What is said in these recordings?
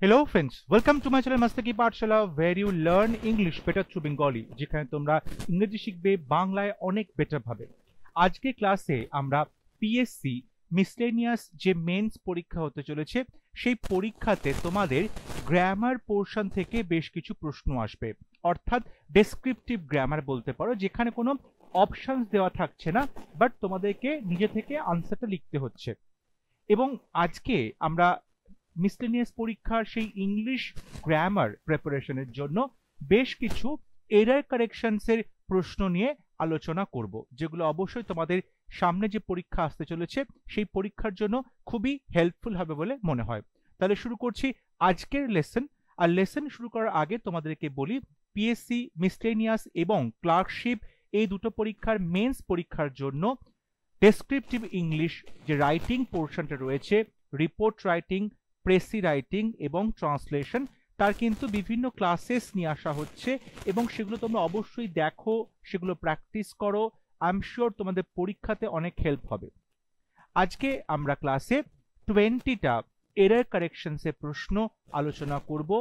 Hello friends, welcome to my channel Mastaki Pathshala where you learn English better through Bengali যেখানে তোমরা ইংরেজি শিখবে বাংলায় অনেক বেটার ভাবে। আজকে ক্লাসে আমরা পিএসসি মিসলেনিয়াস যে মেন্স পরীক্ষা হতে চলেছে সেই পরীক্ষাতে তোমাদের গ্রামার পোরশন থেকে বেশ কিছু প্রশ্ন আসবে, অর্থাৎ ডেসক্রিপটিভ গ্রামার বলতে পারো, যেখানে কোনো অপশনস দেওয়া থাকছে না, বাট তোমাদেরকে নিজে থেকে আনসারটা লিখতে হচ্ছে। এবং আজকে আমরা মিসলেনিয়াস পরীক্ষার সেই ইংলিশ গ্রামার প্রিপারেশনের জন্য বেশ কিছু এরার কারেকশনসের প্রশ্ন নিয়ে আলোচনা করব, যেগুলো অবশ্যই তোমাদের সামনে যে পরীক্ষা আসতে চলেছে সেই পরীক্ষার জন্য খুবই হেল্পফুল হবে বলে মনে হয়। তাহলে শুরু করছি আজকের লেসন। আর লেসন শুরু করার আগে তোমাদেরকে বলি, পিএসসি মিসলেনিয়াস এবং ক্লার্কশিপ এই দুটো পরীক্ষার মেন্স পরীক্ষার জন্য ডেসক্রিপটিভ ইংলিশ যে রাইটিং পোর্শনটা রয়েছে, রিপোর্ট রাইটিং, প্রেসি রাইটিং এবং ট্রান্সলেশন, তার কিন্তু বিভিন্ন ক্লাসেস নিয়ে আসা হচ্ছে এবং সেগুলো তোমরা অবশ্যই দেখো, সেগুলো প্র্যাকটিস করো। আই এম শিওর তোমাদের পরীক্ষাতে অনেক হেল্প হবে। আজকে আমরা ক্লাসে 20টা এরার কারেকশনসের প্রশ্ন আলোচনা করব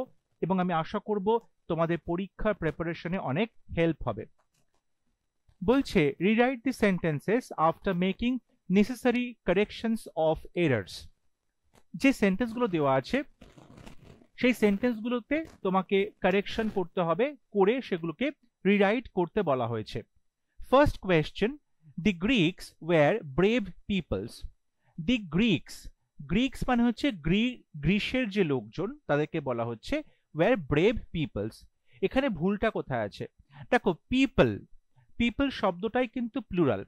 এবং আমি আশা করব তোমাদের পরীক্ষার প্রিপারেশনে অনেক হেল্প হবে। বলছে rewrite the sentences after making necessary corrections of errors. যে সেন্টেন্সগুলো দেওয়া আছে সেই সেন্টেন্সগুলোতে তোমাকে কারেকশন করতে হবে, করে সেগুলোকে রিরাইট করতে বলা হয়েছে। First question, the গ্রিকস were brave people's. দি গ্রিকস, গ্রিকস মানে হচ্ছে গ্রিসের যে লোকজন তাদেরকে বলা হচ্ছে ওয়্যার ব্রেভ পিপলস। এখানে ভুলটা কোথায় আছে? দেখো, পিপল, পিপল শব্দটাই কিন্তু প্লুরাল।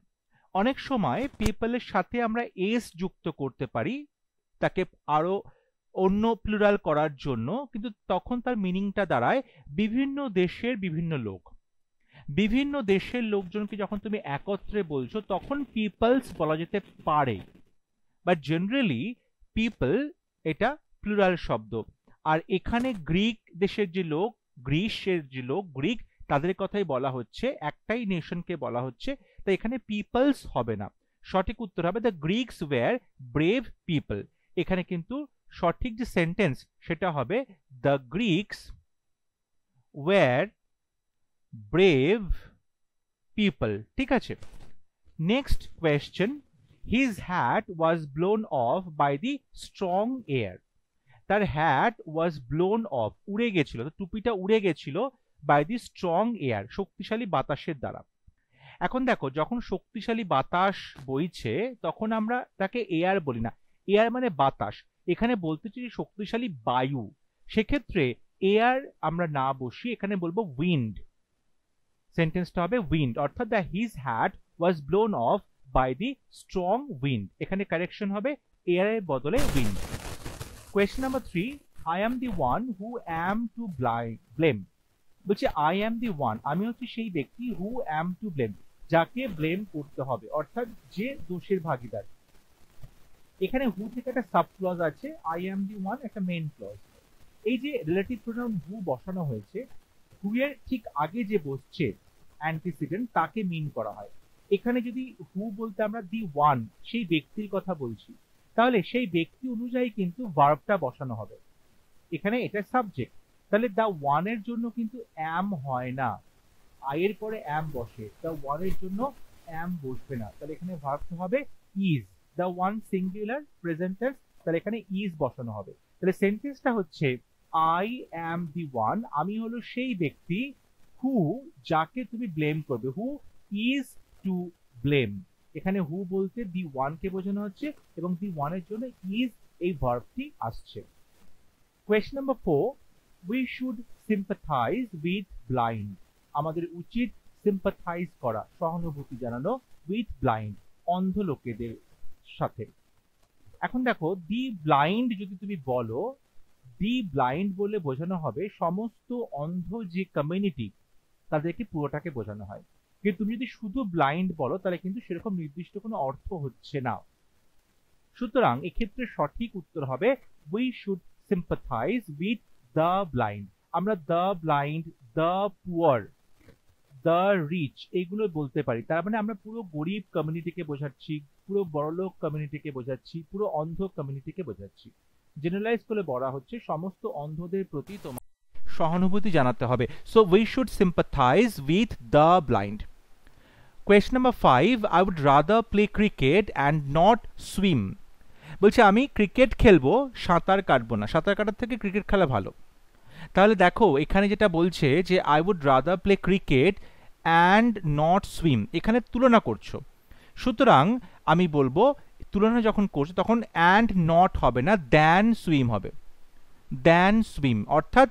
অনেক সময় পিপলের সাথে আমরা এস যুক্ত করতে পারি তাকে আরো অন্য প্লুরাল করার জন্য, কিন্তু তখন তার মিনিংটা দাঁড়ায় বিভিন্ন দেশের বিভিন্ন লোক। বিভিন্ন দেশের লোকজনকে যখন তুমি একত্রে বলছো তখন পিপলস বলা যেতে পারে, বাট জেনারেলি পিপল এটা প্লুরাল শব্দ। আর এখানে গ্রিক দেশের যে লোক, গ্রিসের যে লোক, গ্রিক, তাদের কথাই বলা হচ্ছে, একটাই নেশনকে বলা হচ্ছে, তাই এখানে পিপলস হবে না। সঠিক উত্তর হবে the Greeks were brave people. এখানে কিন্তু সঠিক যে সেন্টেন্স সেটা হবে the Greeks were brave people. ঠিক আছে, next question, his hat was blown off by the strong air. তার হ্যাট ওয়াজ ব্লোন অফ, উড়ে গেছিল, টুপিটা উড়ে গেছিল, বাই দি স্ট্রং এয়ার, শক্তিশালী বাতাসের দ্বারা। এখন দেখো, যখন শক্তিশালী বাতাস বইছে তখন আমরা তাকে এয়ার বলি না, এয়ার মানে বাতাস। এখানে বলতে চাই শক্তিশালী বায়ু, সেক্ষেত্রে এয়ার আমরা না বসি, এখানে বলবো উইন্ড। সেন্টেন্সটা হবে উইন্ড, অর্থাৎ the his hat was blown off by the strong wind. এখানে কারেকশন হবে এয়ারের বদলে wind. Question number 3, I am the one who am to blame. বলছে আই অ্যাম দি ওয়ান, আমি হচ্ছে সেই ব্যক্তি, হু অ্যাম টু ব্লেম, যাকে ব্লেম করতে হবে, অর্থাৎ যে দোষের ভাগিদার। এখানে হু থেকে একটা সাব ক্লজ আছে, আই অ্যাম দি ওয়ান একটা মেইন ক্লজ। এই যে রিলেটিভ প্রোনাউন হু বসানো হয়েছে, হু এর ঠিক আগে যে বসছে অ্যান্টিসিডেন্ট তাকে মিন করা হয়। এখানে যদি হু বলতে আমরা দি ওয়ান, সেই ব্যক্তির কথা বলছি, তাহলে সেই ব্যক্তি অনুযায়ী কিন্তু ভার্বটা বসানো হবে। এখানে এটা সাবজেক্ট, তাহলে দা ওয়ান এর জন্য কিন্তু অ্যাম হয় না, আই এর পরে অ্যাম বসে, দা ওয়ান এর জন্য অ্যাম বসবে না, তাহলে এখানে ভার্বটা হবে is. The one singular present tense, তাহলে এখানে ইজ বসানো হবে। তাহলে সেন্টেন্সটা হচ্ছে আই অ্যাম দি ওয়ান, আমি হলো সেই ব্যক্তি, হু যাকে তুমি ব্লেম করবে, হু ইজ টু ব্লেম। এখানে হু বলতে দি ওয়ান কে বোঝানো হচ্ছে এবং দি ওয়ান এর জন্য ইজ এই ভার্বটি আসছে। Question number 4, we should sympathise with blind. আমাদের উচিত সিম্পাথাইজ করা, সহানুভূতি জানানো, উইথ ব্লাইন্ড, অন্ধ লোকেদের সাথে। এখন দেখো, দি ব্লাইন্ড যদি তুমি বলো, দি ব্লাইন্ড বলে বোঝানো হবে সমস্ত অন্ধ যে কমিউনিটি তাদেরকে পুরোটাকে বোঝানো হয়, কিন্তু তুমি যদি শুধু ব্লাইন্ড বলো তাহলে কিন্তু সেরকম নির্দিষ্ট কোনো অর্থ হচ্ছে না। সুতরাং এক্ষেত্রে সঠিক উত্তর হবে we should sympathize with the blind। আমরা the blind, the poor, the rich এগুলো বলতে পারি, তার মানে আমরা পুরো গরিব কমিউনিটিকে বোঝাচ্ছি, পুরো বড়লোক কমিউনিটিকে বোঝাচ্ছি, পুরো অন্ধ কমিউনিটিকে বোঝাচ্ছি। জেনারেলাইজ করে বলা হচ্ছে সমস্ত অন্ধদের প্রতি তোমার সহানুভূতি জানাতে হবে। So we should sympathise with the blind. Question number 5, I would rather play cricket and not swim. বলছে আমি ক্রিকেট খেলবো, সাঁতার কাটবো না। সাঁতার কাটার থেকে ক্রিকেট খেলা ভালো। তাহলে দেখো এখানে যেটা বলছে যে I would rather play cricket and not swim, এখানে তুলনা করছো। সুতরাং আমি বলবো তুলনা যখন করছো তখন অ্যান্ড নট হবে না, দ্যান সুইম হবে। দ্যান সুইম অর্থাৎ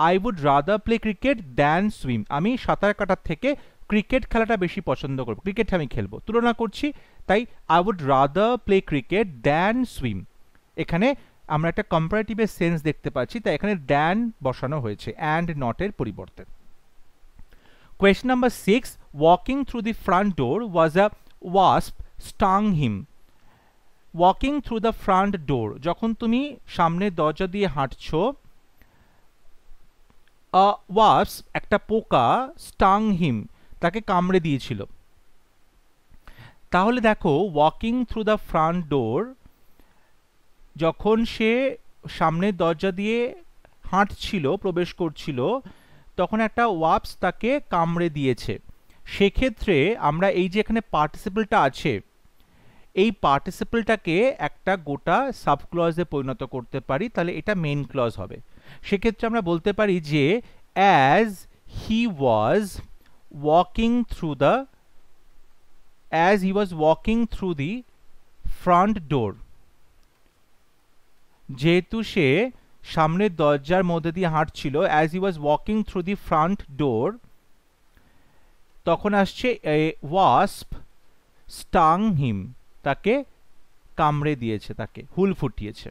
I would rather play cricket than swim, আমি সাঁতার কাটার থেকে ক্রিকেট খেলাটা বেশি পছন্দ করবো, ক্রিকেট আমি খেলবো। তুলনা করছি, তাই I would rather play cricket than swim. এখানে আমরা একটা কম্পারেটিভের সেন্স দেখতে পাচ্ছি, তাই এখানে দ্যান বসানো হয়েছে অ্যান্ড নটের পরিবর্তে। Question number 6, walking through the front door was a wasp stung him. Walking through the front ডোর, যখন তুমি সামনের দরজা দিয়ে হাঁটছো, আ ওয়াস্প একটা পোকা, স্টাং হিম তাকে কামড়ে দিয়েছিল। তাহলে দেখো ওয়াকিং থ্রু দ্য ফ্রন্ট ডোর, যখন সে সামনের দরজা দিয়ে হাঁটছিল, প্রবেশ করছিল, তখন একটা ওয়াস্প তাকে কামড়ে দিয়েছে। সেক্ষেত্রে আমরা এই যে এখানে পার্টিসিপলটা আছে, এই পার্টিসিপলটাকে একটা গোটা সাবক্লজে পরিণত করতে পারি, তাহলে এটা মেইন ক্লজ হবে। সেক্ষেত্রে আমরা বলতে পারি যে as he was walking through the, as he was walking through the front door, যেহেতু সে সামনের দরজার মধ্যে দিয়ে হাঁটছিল, as he was walking through the front door, তখন আসছে এ ওয়াস্প স্টাং হিম, তাকে কামড়ে দিয়েছে, তাকে হুল ফুটিয়েছে।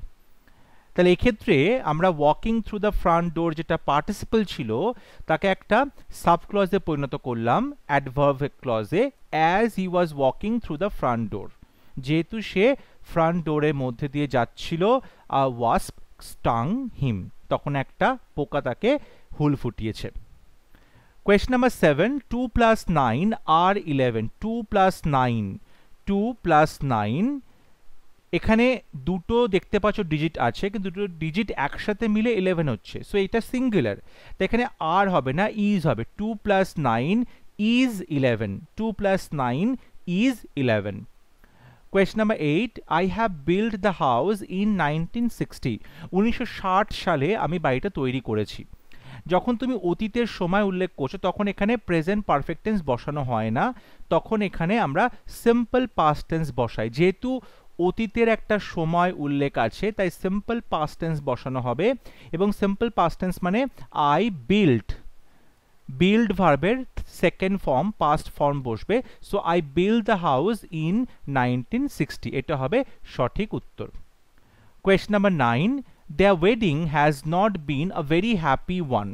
তাহলে এক্ষেত্রে আমরা walking through the front door যেটা পার্টিসিপল ছিল তাকে একটা সাবক্লজে পরিণত করলাম, অ্যাডভার্ব ক্লজে, as he was walking through the front door, যেহেতু সে ফ্রন্ট ডোরের মধ্যে দিয়ে যাচ্ছিল, ওয়াস্প স্টাং হিম, তখন একটা পোকা তাকে হুল ফুটিয়েছে। কোয়েশ্চন নাম্বার 7, 2 + 9 আর 11। 2 + 9, 2 + 9, এখানে দুটো দেখতে পাচ্ছ ডিজিট আছে, কিন্তু দুটো ডিজিট একসাথে মিলে 11 হচ্ছে, সো এটা সিঙ্গুলার, তো এখানে আর হবে না, ইজ হবে। 2 + 9 is 11, 2 + 9 is 11। Question number 8, I have build the house in 1960। 1960 সালে আমি বাড়িটা তৈরি করেছি। যখন তুমি অতীতের সময় উল্লেখ করছো তখন এখানে প্রেজেন্ট পারফেক্ট টেন্স বসানো হয় না, তখন এখানে আমরা সিম্পল পাস্ট টেন্স বসাই। যেহেতু অতীতের একটা সময় উল্লেখ আছে, তাই সিম্পল পাস্ট টেন্স বসানো হবে, এবং সিম্পল পাস্ট টেন্স মানে আই বিল্ড, বিল্ড ভার্বের সেকেন্ড ফর্ম পাস্ট ফর্ম বসবে, so I build the house in 1960, এটা হবে সঠিক উত্তর। Question number 9, their wedding has not been a very happy one।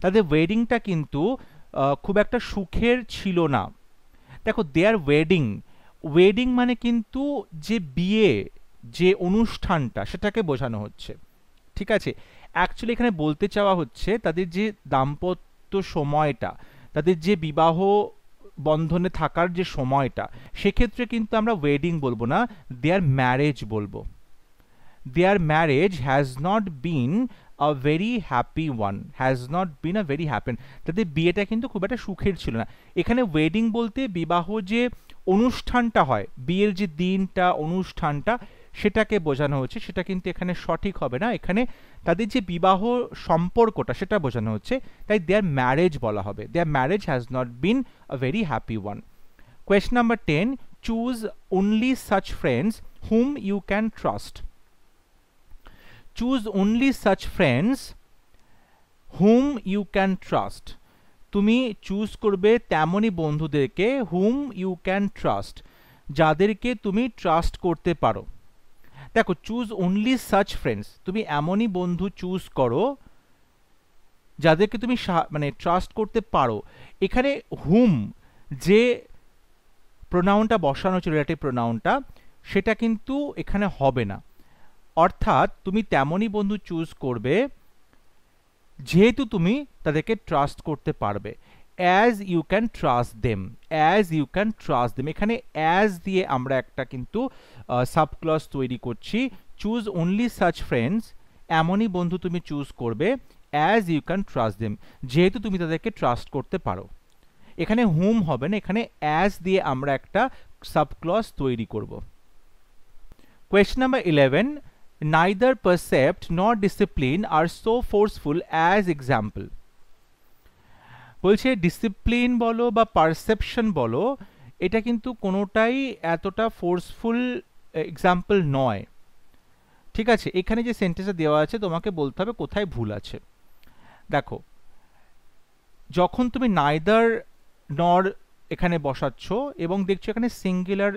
তাদের ওয়েডিংটা কিন্তু খুব একটা সুখের ছিল না। দেখো দেয়ার ওয়েডিং, ওয়েডিং মানে কিন্তু যে বিয়ে, যে অনুষ্ঠানটা, সেটাকে বোঝানো হচ্ছে, ঠিক আছে। অ্যাকচুয়ালি এখানে বলতে চাওয়া হচ্ছে তাদের যে দাম্পত্য সময়টা, তাদের যে বিবাহ বন্ধনে থাকার যে সময়টা, সেক্ষেত্রে কিন্তু আমরা ওয়েডিং বলবো না, দেয়ার ম্যারেজ বলবো। Their marriage has not been a very happy one, has not been a very happy, তাদের বিয়েটা কিন্তু খুব একটা সুখের ছিল না। এখানে ওয়েডিং বলতে বিবাহ যে অনুষ্ঠানটা হয়, বিয়ের যে দিনটা, অনুষ্ঠানটা, সেটাকে বোঝানো হচ্ছে, সেটা কিন্তু এখানে সঠিক হবে না, এখানে তাদের যে বিবাহ সম্পর্কটা সেটা বোঝানো হচ্ছে, তাই দেয়ার ম্যারেজ বলা হবে। Their marriage has not been a very happy one. Question number 10, choose only such friends whom you can trust. choose only such friends whom you can trust। তুমি চুজ করবে তেমনই বন্ধুদেরকে whom you can trust, যাদেরকে তুমি trust করতে পারো। দেখো choose only such friends, তুমি এমনই বন্ধু চুজ করো যাদেরকে তুমি মানে ট্রাস্ট করতে পারো। এখানে হুম যে প্রোনাউনটা বসানো হচ্ছে, রিলেটিভ প্রোনাউনটা, সেটা কিন্তু এখানে হবে না। অর্থাৎ তুমি তেমনই বন্ধু চুজ করবে যেহেতু তুমি তাদেরকে ট্রাস্ট করতে পারবে। As you can trust them, as you can trust them, এখানে অ্যাজ দিয়ে আমরা একটা কিন্তু সাবক্লজ তৈরি করছি, চুজ অনলি সাচ ফ্রেন্ডস, এমনই বন্ধু তুমি চুজ করবে as you can trust them, যেহেতু তুমি তাদেরকে ট্রাস্ট করতে পারো। এখানে হুম হবে না, এখানে অ্যাজ দিয়ে আমরা একটা সাবক্লজ তৈরি করব। Question number 11, neither percept nor discipline are so forceful as example। বলছে ডিসিপ্লিন বলো বা পারসেপশন বলো, এটা কিন্তু কোনোটাই এতটা ফোর্সফুল এক্সাম্পল নয়। ঠিক আছে, এখানে যে সেন্টেন্সটা দেওয়া আছে তোমাকে বলতে হবে কোথায় ভুল আছে। দেখো, যখন তুমি নাইদার নর এখানে বসাচ্ছ এবং দেখছো এখানে সিঙ্গুলার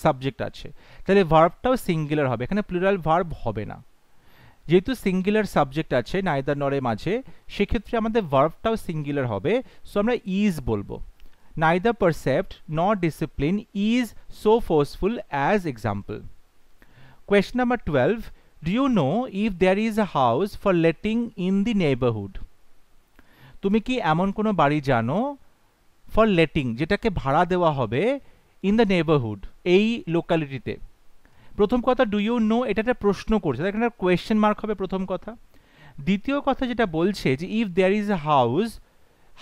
সাবজেক্ট আছে, তাহলে ভার্বটাও সিঙ্গুলার হবে, এখানে প্লুরাল ভার্ব হবে না। যেহেতু সিঙ্গুলার সাবজেক্ট আছে নাইদার নরের মাঝে, সেক্ষেত্রে আমাদের ভার্বটাও সিঙ্গুলার হবে, সো আমরা ইজ বলবো। neither percept nor discipline is so forceful as example। Question number 12, do you know if there is a house for letting in the neighborhood? তুমি কি এমন কোনো বাড়ি জানো ফর লেটিং, যেটাকে ভাড়া দেওয়া হবে, ইন দ্য নেইবারহুড, এই লোকালিটিতে। প্রথম কথা ডু ইউ নো, এটা একটা প্রশ্ন করছে, এখানে কোয়েশ্চেন মার্ক হবে প্রথম কথা। দ্বিতীয় কথা যেটা বলছে যে if there is a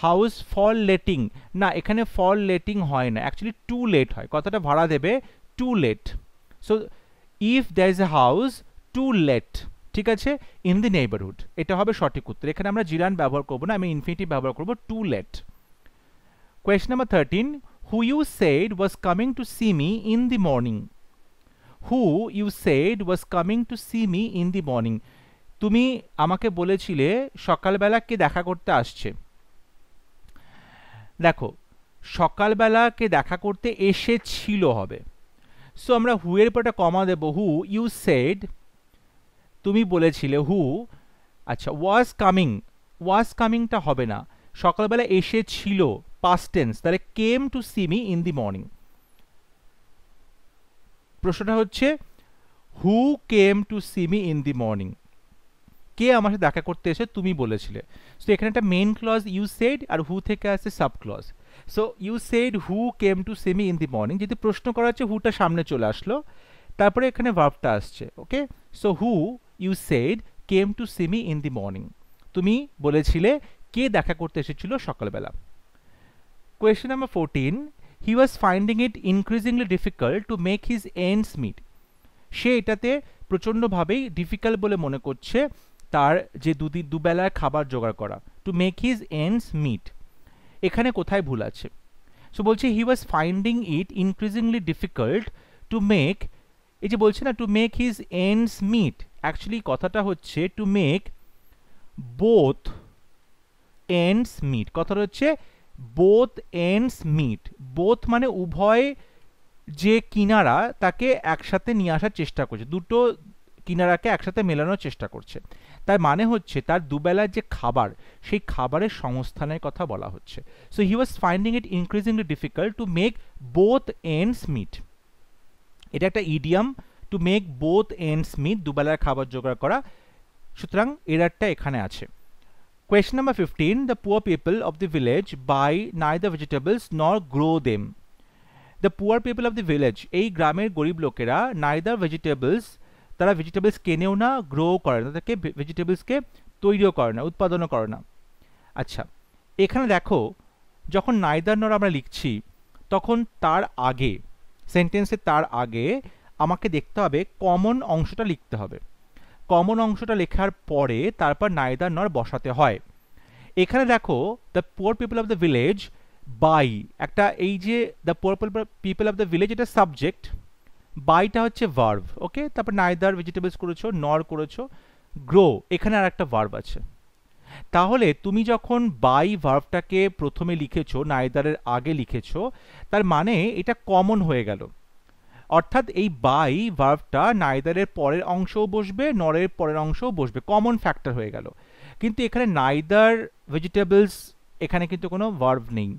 house for letting, না এখানে ফর লেটিং হয় না, অ্যাকচুয়ালি টু লেট হয়, কথাটা ভাড়া দেবে to let. So if there is a house to let, ঠিক আছে, ইন দি নেইবারহুড, এটা হবে সঠিক উত্তর। এখানে আমরা জিরান ব্যবহার করবো না, আমি ইনফিনিটিভ ব্যবহার করবো, to let. Question number 13, who you said was coming to see me in the morning. Who you said was coming to see me in the morning, তুমি আমাকে বলেছিলে সকালবেলা কে দেখা করতে আসছে। দেখো, সকালবেলা কে দেখা করতে এসেছিল হবে, সো আমরা হু এর পর একটা কমা দেবো, হু ইউ সেড, তুমি বলেছিলে, হু, আচ্ছা, ওয়াজ কামিংটা হবে না, সকালবেলা এসেছিল পাস্ট টেন্স, তাহলে came to see me in the morning. প্রশ্নটা হচ্ছে who came to see me in the morning, কে আমার সাথে দেখা করতে এসে তুমি বলেছিলে। সো এখানে একটা মেইন ক্লজ ইউ সেড আর হু থেকে আসছে sub clause. So you said who came to see me in the morning, যদি প্রশ্ন করা হচ্ছে হুটা সামনে চলে আসলো, তারপরে এখানে ভার্বটা আসছে। Okay, so who you said came to see me in the morning, তুমি বলেছিলে কে দেখা করতে এসেছিল সকালবেলা। Question number 14, he was finding it increasingly difficult to make his ends meet. সে এটাতে প্রচণ্ডভাবেই ডিফিকাল্ট বলে মনে করছে তার যে দুবেলার খাবার জোগাড় করা, to make his ends meet, এখানে কোথায় ভুল আছে। সো বলছে he was finding it increasingly difficult to make, এই যে বলছে না to make his ends meet, actually কথাটা হচ্ছে to make both ends meet, কথাটা হচ্ছে বোথ এন্ডস মিট, বোথ মানে উভয় যে কিনারা তাকে একসাথে নিয়ে আসার চেষ্টা করছে, দুটো কিনারাকে একসাথে মেলানোর চেষ্টা করছে, তার মানে হচ্ছে তার দুবেলার যে খাবার, সেই খাবারের সংস্থানের কথা বলা হচ্ছে। So he was finding it increasingly difficult to make both ends meet, এটা একটা idiom, to make both ends meet, দুবেলার খাবার জোগাড় করা, সুতরাং এরারটা এখানে আছে। Question number 15, the poor people of the village buy neither vegetables nor grow them. The poor people of the village, এই গ্রামের গরিব লোকেরা নাইদার ভেজিটেবলস, তারা ভেজিটেবলস কেনেও না, গ্রো করে না, তাদেরকে ভেজিটেবলসকে তৈরিও করে না, উৎপাদনও করে না। আচ্ছা, এখানে দেখো যখন নাইদার নর আমরা লিখছি তখন তার আগে, সেন্টেন্সের তার আগে আমাকে দেখতে হবে কমন অংশটা লিখতে হবে, কমন অংশটা লেখার পরে তারপর নাইদার নর বসাতে হয়। এখানে দেখো the poor people of the village by, একটা এই যে the poor people of the village এটা সাবজেক্ট, বাইটা হচ্ছে ভার্ব, ওকে, তারপর নাইদার ভেজিটেবলস করেছো, নর করেছো, গ্রো, এখানে আর একটা ভার্ব আছে। তাহলে তুমি যখন বাই ভার্বটাকে প্রথমে লিখেছো, নাইদারের আগে লিখেছো, তার মানে এটা কমন হয়ে গেল, অর্থাৎ এই বাই ভার্বটা নাইদারের পরের অংশও বসবে, নরের পরের অংশও বসবে, কমন ফ্যাক্টর হয়ে গেল। কিন্তু এখানে নাইদার ভেজিটেবলস, এখানে কিন্তু কোনো ভার্ব নেই,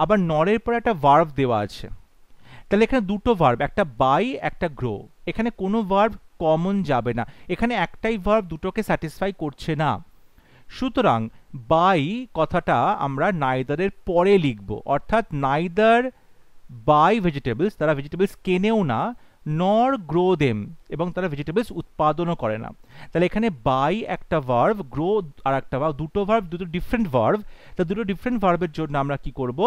আবার নরের পরে একটা ভার্ব দেওয়া আছে, তাহলে এখানে দুটো ভার্ব, একটা বাই একটা গ্রো, এখানে কোনো ভার্ব কমন যাবে না, এখানে একটাই ভার্ব দুটোকে স্যাটিসফাই করছে না। সুতরাং বাই কথাটা আমরা নাইদারের পরে লিখব, অর্থাৎ নাইদার বাই ভেজিটেবলস, তারা ভেজিটেবলস কেনেও না, নর গ্রো দেম, এবং তারা ভেজিটেবলস উৎপাদনও করে না। তাহলে এখানে বাই একটা ভার্ব, গ্রো আর একটা ভার্ব, দুটো ভার্ব, দুটো ডিফারেন্ট ভার্ব। তা দুটো ডিফারেন্ট ভার্বের জন্য আমরা কি করব,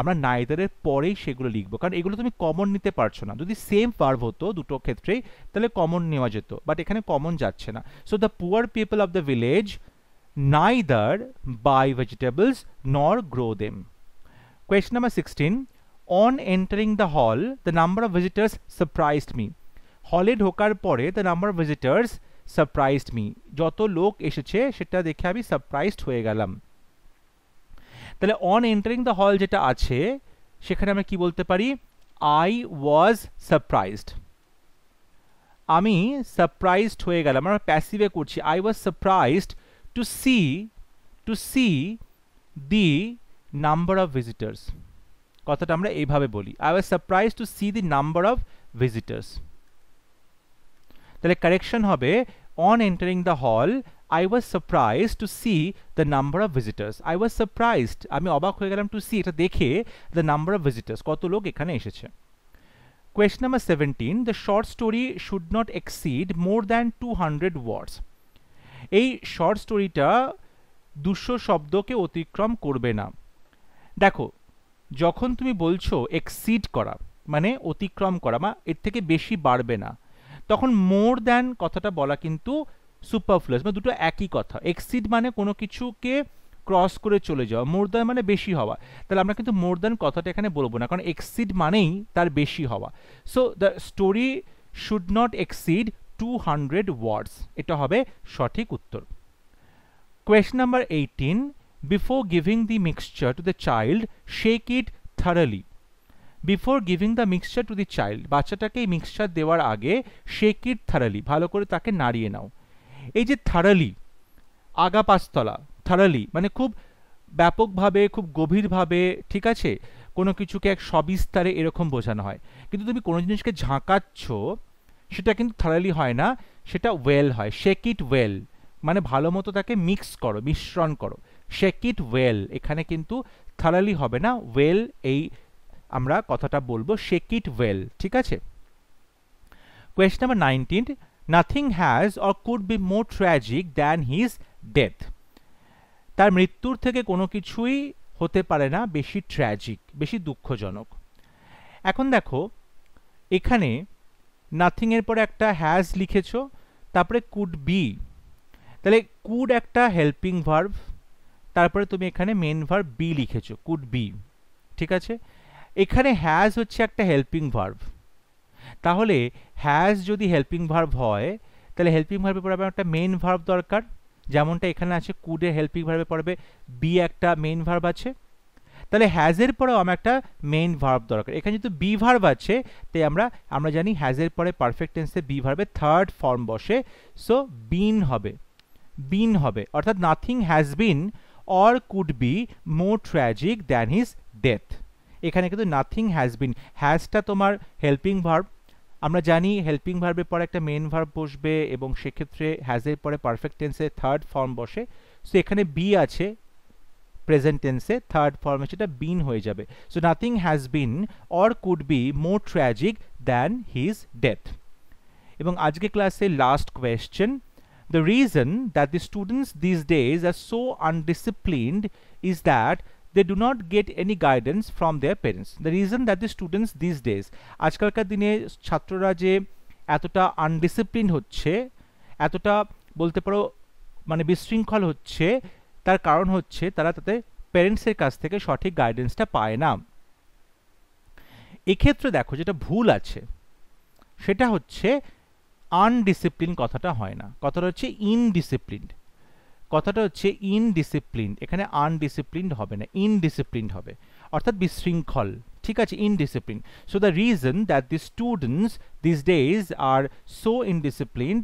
আমরা নাইদারের পরেই সেগুলো লিখবো, কারণ এগুলো তুমি কমন নিতে পারছো না। যদি সেম ভার্ব হতো দুটো ক্ষেত্রেই তাহলে কমন নেওয়া যেত, বাট এখানে কমন যাচ্ছে না। So the poor people of the village neither by vegetables nor grow them. Question number 16. On entering the hall, the number of visitors surprised me. হলে ঢোকার পরে the number of visitors surprised me. যত লোক এসেছে সেটা দেখে আমি surprised হয়ে গেলাম। তাহলে on entering the hall যেটা আছে সেখানে আমরা কি বলতে পারি, I was surprised. আমি সারপ্রাইজড হয়ে গেলাম, আমরা প্যাসিভে করছি। I was surprised to see the number of visitors, কথাটা আমরা এইভাবে বলি, I was surprised to see the number of visitors। তাহলে কারেকশন হবে on entering the hall I was surprised to see the number of visitors। I was surprised, আমি অবাক হয়ে গেলাম, to see এটা দেখে the number of visitors, কত লোক এখানে এসেছে। Question number 17. The short story should not exceed more than 200 words. এই শর্ট স্টোরিটা 200 শব্দকে অতিক্রম করবে না। দেখো, যখন তুমি বলছো এক্সিড করা মানে অতিক্রম করা, এর থেকে বেশি বাড়বে না, তখন মোর দ্যান কথাটা বলা কিন্তু সুপারফ্লুয়াস, মানে দুটো একই কথা। এক্সিড মানে কোনো কিছুকে ক্রস করে চলে যাওয়া, মোর দ্যান মানে বেশি হওয়া। তাহলে আমরা কিন্তু মোর দ্যান কথাটা এখানে বলবো না, কারণ এক্সিড মানেই তার বেশি হওয়া। So the story should not exceed 200 ওয়ার্ডস, এটা হবে সঠিক উত্তর। Question number 18. Before giving the mixture to the child, shake it thoroughly. Before giving the mixture to the child, বাচ্চাটাকে এই মিক্সচার দেওয়ার আগে shake it thoroughly, ভালো করে তাকে নাড়িয়ে নাও। এই যে thoroughly, আগা পাঁচতলা, thoroughly মানে খুব ব্যাপকভাবে, খুব গভীরভাবে, ঠিক আছে, কোনো কিছুকে এক সবিস্তারে এরকম বোঝানো হয়। কিন্তু তুমি কোনো জিনিসকে ঝাঁকাচ্ছ সেটা কিন্তু thoroughly হয় না, সেটা ওয়েল হয়। shake it well মানে ভালো মতো তাকে মিক্স করো, মিশ্রণ করো। শেক ইট ওয়েল, এখানে কিন্তু থারালি হবে না, ওয়েল এই আমরা কথাটা বলবো, শেক ইট ওয়েল, ঠিক আছে। Question number 19. Nothing has or could be more tragic than his death. তার মৃত্যুর থেকে কোনো কিছুই হতে পারে না বেশি ট্র্যাজিক, বেশি দুঃখজনক। এখন দেখো, এখানে নাথিং এর পরে একটা হ্যাজ লিখেছো, তারপরে কুড বি, তাহলে কুড একটা হেল্পিং ভার্ব, তারপরে তুমি এখানে মেন ভার্ব বি লিখেছো, কুড বি, ঠিক আছে। এখানে হ্যাজ হচ্ছে একটা হেল্পিং ভার্ব, তাহলে হ্যাজ যদি হেল্পিং ভার্ব হয় তাহলে হেল্পিং ভার্বের পরে আবার একটা মেন ভার্ব দরকার, যেমনটা এখানে আছে কুডের হেল্পিং ভার্বের পরে বি একটা মেন ভার্ব আছে। তাহলে হ্যাজের পরেও আমার একটা মেইন ভার্ব দরকার। এখানে যেহেতু বি ভার্ব আছে তাই আমরা জানি হ্যাজের পরে পারফেক্ট টেন্সে বি ভার্বের থার্ড ফর্ম বসে, সো বিন হবে, বিন হবে, অর্থাৎ nothing has been or could be more tragic than his death. এখানে কিন্তু নাথিং হ্যাজ বিন, হ্যাজটা তোমার হেল্পিং ভার্ব, আমরা জানি হেল্পিং ভার্বের পরে একটা মেইন ভার্ব বসবে এবং সেক্ষেত্রে হ্যাজের পরে পারফেক্ট টেন্সে থার্ড ফর্ম বসে, সো এখানে বি আছে প্রেজেন্ট টেন্সে, থার্ড ফর্মে সেটা বিন হয়ে যাবে। So nothing has been or could be more tragic than his death. এবং আজকে ক্লাসে last question, the reason that the students these days are so undisciplined is that they do not get any guidance from their parents. The reason that the students these days, আজকালকার দিনে ছাত্ররা যে এতটা আনডিসিপ্লিন হচ্ছে, এতটা বলতে পারো মানে বিশৃঙ্খল হচ্ছে, তার কারণ হচ্ছে তারা তাদের প্যারেন্টসের কাছ থেকে সঠিক গাইডেন্সটা পায় না। এক্ষেত্রে দেখো যেটা ভুল আছে সেটা হচ্ছে আনডিসিপ্লিন কথাটা হয় না, কথাটা হচ্ছে ইনডিসিপ্লিনড, কথাটা হচ্ছে ইনডিসিপ্লিনড, এখানে আনডিসিপ্লিনড হবে না, ইনডিসিপ্লিনড হবে, অর্থাৎ বিশৃঙ্খল, ঠিক আছে, indiscipline. So the reason that the students these days are so indisciplined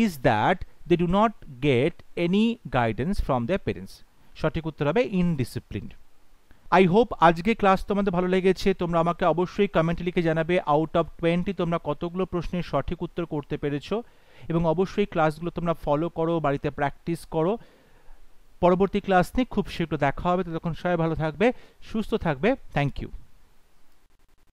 is that they do not get any guidance from their parents. সঠিক উত্তর হবে ইনডিসিপ্লিনড। আই হোপ আজকে ক্লাস তোমাদের ভালো লেগেছে। তোমরা আমাকে অবশ্যই কমেন্টে লিখে জানাবে আউট অফ 20 তোমরা কতগুলো প্রশ্নের সঠিক উত্তর করতে পেরেছো, এবং অবশ্যই ক্লাসগুলো তোমরা ফলো করো, বাড়িতে প্র্যাকটিস করো। পরবর্তী ক্লাস নিয়ে খুব শীঘ্র দেখা হবে, ততক্ষণ সবাই ভালো থাকবে, সুস্থ থাকবে। Thank you.